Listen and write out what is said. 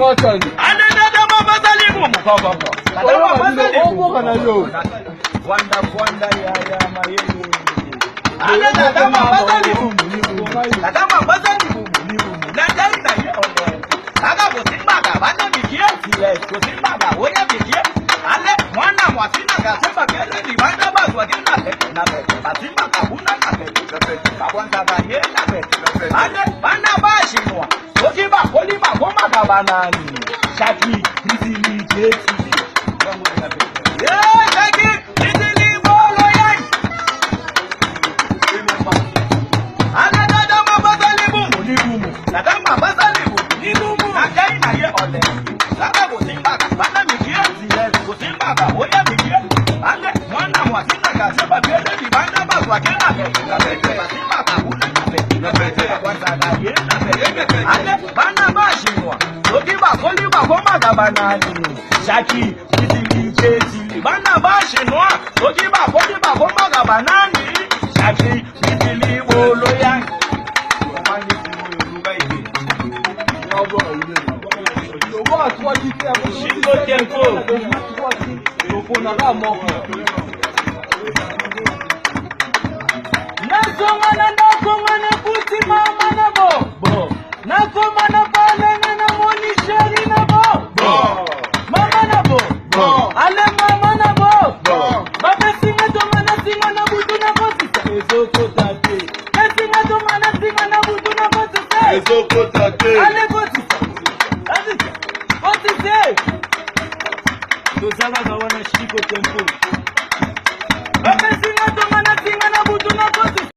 Matani. Ane dada mabazali bumu. Dada mabazali bumu. Wanda ya mayeni. Ane dada mabazali bumu. Dada mabazali bumu. Dada ina ye ole. Aga bosimbaga bana bikie tile. Bosimbaga oya bikie. Ale mwana mwasina gasema kele ni bana bazwa kina na bete. Basimbaga huna na bete. Kabwanza ga ye na bete. Ale bana bashinwa. Okiba kolima goma gabanani. Shaki bizili jetili. Yeah, Shaki bizili bolo yang. Ana dada mabazali bumu ni bumu. Dada mabazali bumu ni bumu. Akai na ye ole. Saka bosimbaga bana mikie zile. Bosimbaga oya mikie. Ale mwana mwasina kaseba kele ni bana bazwa kena kele. Bosimbaga huna na bete. Kwanza ga ye na bete. Ale bana bashinwa. Okiba kolima goma gabanani. Shaki bizili jetili. Bana bashinwa. Okiba kolima goma gabanani. Shaki bizili bolo yang. Shingo tempo. Nakongana kuti mama na bo. Nakongana pale na moni sheri na bo. Mama na bo. Ale mama na bo. Baba singa to mana singa na butu na kosisa. Ezoko tate. Singa to mana singa na butu na kosisa. Ezoko tate. Ale kosisa. Kosisa. Tozala gawana shiko tempo.